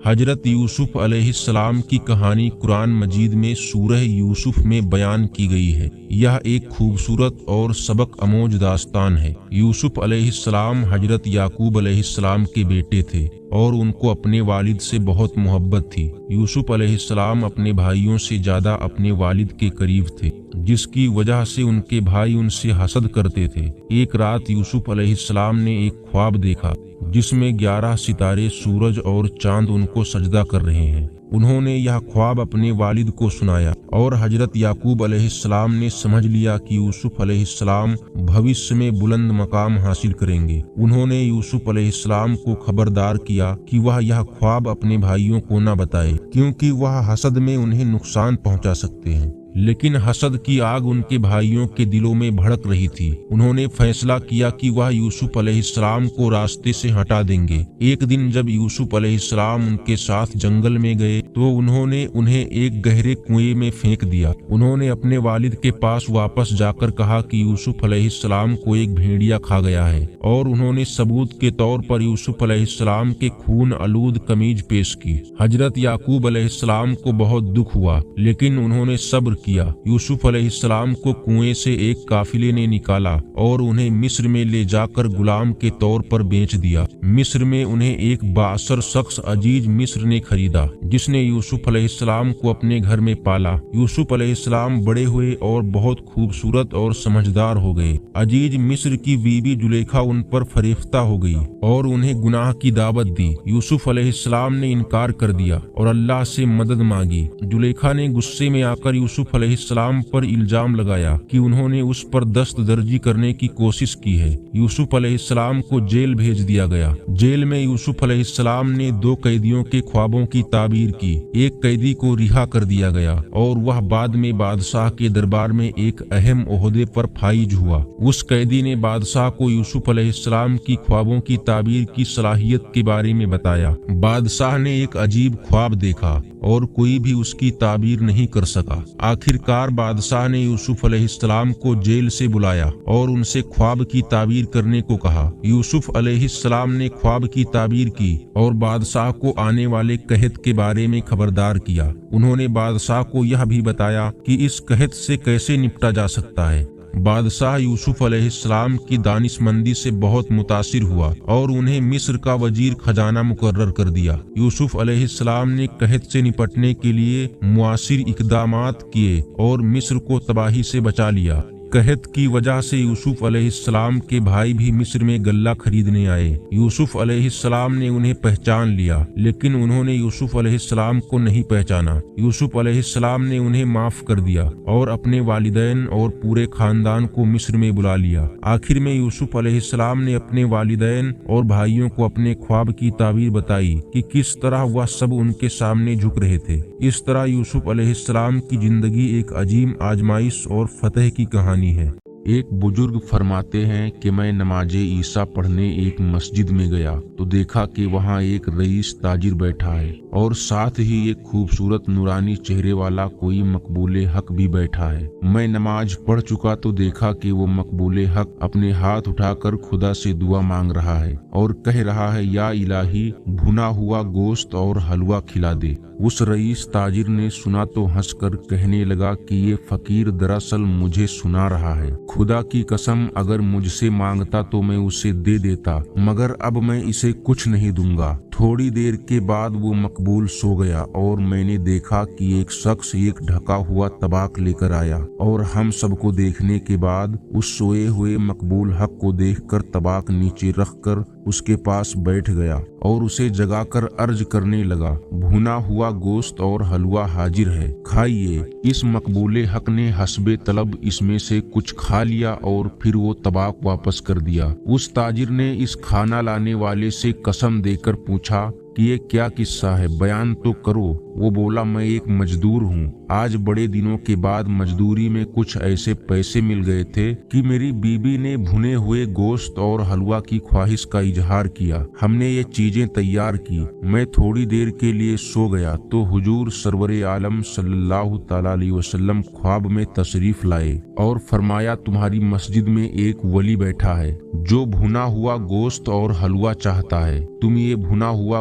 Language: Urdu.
حضرت یوسف علیہ السلام کی کہانی قرآن مجید میں سورہ یوسف میں بیان کی گئی ہے۔ یہ ایک خوبصورت اور سبق آموز داستان ہے۔ یوسف علیہ السلام حضرت یعقوب علیہ السلام کے بیٹے تھے اور ان کو اپنے والد سے بہت محبت تھی۔ یوسف علیہ السلام اپنے بھائیوں سے زیادہ اپنے والد کے قریب تھے، جس کی وجہ سے ان کے بھائی ان سے حسد کرتے تھے۔ ایک رات یوسف علیہ السلام نے ایک خواب دیکھا جس میں 11 ستارے، سورج اور چاند ان کو سجدہ کر رہے ہیں۔ انہوں نے یہ خواب اپنے والد کو سنایا اور حضرت یعقوب علیہ السلام نے سمجھ لیا کہ یوسف علیہ السلام بھوشیہ میں بلند مقام حاصل کریں گے۔ انہوں نے یوسف علیہ السلام کو خبردار کیا کہ وہ یہ خواب اپنے بھائیوں کو نہ بتائے، کیونکہ وہ حسد میں انہیں نقصان پہنچا سکتے ہیں۔ لیکن حسد کی آگ ان کے بھائیوں کے دلوں میں بھڑک رہی تھی۔ انہوں نے فیصلہ کیا کہ وہ یوسف علیہ السلام کو راستے سے ہٹا دیں گے۔ ایک دن جب یوسف علیہ السلام ان کے ساتھ جنگل میں گئے تو انہوں نے انہیں ایک گہرے کنویں میں پھینک دیا۔ انہوں نے اپنے والد کے پاس واپس جا کر کہا کہ یوسف علیہ السلام کو ایک بھیڑیا کھا گیا ہے، اور انہوں نے ثبوت کے طور پر یوسف علیہ السلام کے خون آلود قمیض پیش کی۔ حضرت یعقوب علیہ السلام کو بہت دکھ ہوا، لیکن انہوں نے صبر کیا۔ یوسف علیہ السلام کو کنویں سے ایک قافلے نے نکالا اور انہیں مصر میں لے جا کر غلام کے طور پر بیچ دیا۔ مصر میں انہیں ایک بااثر شخص عزیز مصر نے خریدا، جس نے یوسف علیہ السلام کو اپنے گھر میں پالا۔ یوسف علیہ السلام بڑے ہوئے اور بہت خوبصورت اور سمجھدار ہو گئے۔ عزیز مصر کی بیوی زلیخا ان پر فریفتہ ہو گئی اور انہیں گناہ کی دعوت دی۔ یوسف علیہ السلام نے انکار کر دیا اور اللہ سے مدد مانگی۔ زلیخا نے غصے میں آ کر یوسف علیہ السلام پر الزام لگایا کہ انہوں نے اس پر دست درجی کرنے کی کوشش کی ہے۔ یوسف علیہ السلام کو جیل بھیج دیا گیا۔ جیل میں یوسف علیہ السلام نے 2 قیدیوں کے خوابوں کی تعبیر کی۔ ایک قیدی کو رہا کر دیا گیا اور وہ بعد میں بادشاہ کے دربار میں ایک اہم عہدے پر فائز ہوا۔ اس قیدی نے بادشاہ کو یوسف علیہ السلام کی خوابوں کی تعبیر کی صلاحیت کے بارے میں بتایا۔ بادشاہ نے ایک عجیب خواب دیکھا اور کوئی بھی اس کی تعبیر نہیں کر سکا۔ آخرکار بادشاہ نے یوسف علیہ السلام کو جیل سے بلایا اور ان سے خواب کی تعبیر کرنے کو کہا۔ یوسف علیہ السلام نے خواب کی تعبیر کی اور بادشاہ کو آنے والے قحط کے بارے میں خبردار کیا۔ انہوں نے بادشاہ کو یہ بھی بتایا کہ اس قحط سے کیسے نپٹا جا سکتا ہے۔ بادشاہ یوسف علیہ السلام کی دانشمندی سے بہت متاثر ہوا اور انہیں مصر کا وزیر خزانہ مقرر کر دیا۔ یوسف علیہ السلام نے قحط سے نپٹنے کے لیے مؤثر اقدامات کیے اور مصر کو تباہی سے بچا لیا۔ قحط کی وجہ سے یوسف علیہ السلام کے بھائی بھی مصر میں غلہ خریدنے آئے۔ یوسف علیہ السلام نے انہیں پہچان لیا، لیکن انہوں نے یوسف علیہ السلام کو نہیں پہچانا۔ یوسف علیہ السلام نے انہیں معاف کر دیا اور اپنے والدین اور پورے خاندان کو مصر میں بلا لیا۔ آخر میں یوسف علیہ السلام نے اپنے والدین اور بھائیوں کو اپنے خواب کی تعبیر بتائی کہ کس طرح وہ سب ان کے سامنے جھک رہے تھے۔ اس طرح یوسف علیہ السلام کی زندگی ایک عظیم آزمائش اور فتح کی کہانی ہے۔ ایک بزرگ فرماتے ہیں کہ میں نماز عشاء پڑھنے ایک مسجد میں گیا تو دیکھا کہ وہاں ایک رئیس تاجر بیٹھا ہے اور ساتھ ہی ایک خوبصورت نورانی چہرے والا کوئی مقبول حق بھی بیٹھا ہے۔ میں نماز پڑھ چکا تو دیکھا کہ وہ مقبول حق اپنے ہاتھ اٹھا کر خدا سے دعا مانگ رہا ہے اور کہہ رہا ہے، یا الہی بھنا ہوا گوشت اور حلوہ کھلا دے۔ اس رئیس تاجر نے سنا تو ہنس کر کہنے لگا کہ یہ فقیر دراصل مجھے سنا رہا ہے۔ خدا کی قسم اگر مجھ سے مانگتا تو میں اسے دے دیتا، مگر اب میں اسے کچھ نہیں دوں گا۔ تھوڑی دیر کے بعد وہ مقبول سو گیا اور میں نے دیکھا کہ ایک شخص ایک ڈھکا ہوا طباق لے کر آیا اور ہم سب کو دیکھنے کے بعد اس سوئے ہوئے مقبول حق کو دیکھ کر طباق نیچے رکھ کر اس کے پاس بیٹھ گیا اور اسے جگا کر عرض کرنے لگا، بھنا ہوا گوشت اور حلوہ حاضر ہے، کھائیے۔ اس مقبول حق نے حسب طلب اس میں سے کچھ کھا لیا اور پھر وہ طباق واپس کر دیا۔ اس تاجر نے اس کھانا لانے والے سے قسم دے کر پوچھا کہ یہ کیا قصہ ہے، بیان تو کرو۔ وہ بولا، میں ایک مزدور ہوں، آج بڑے دنوں کے بعد مزدوری میں کچھ ایسے پیسے مل گئے تھے کہ میری بیوی نے بھنے ہوئے گوشت اور حلوہ کی خواہش کا اظہار کیا۔ ہم نے یہ چیزیں تیار کی، میں تھوڑی دیر کے لیے سو گیا تو حضور سرور عالم صلی اللہ تعالی علیہ وسلم خواب میں تشریف لائے اور فرمایا، تمہاری مسجد میں ایک ولی بیٹھا ہے جو بھنا ہوا گوشت اور حلوہ چاہتا ہے، تم یہ بھنا ہوا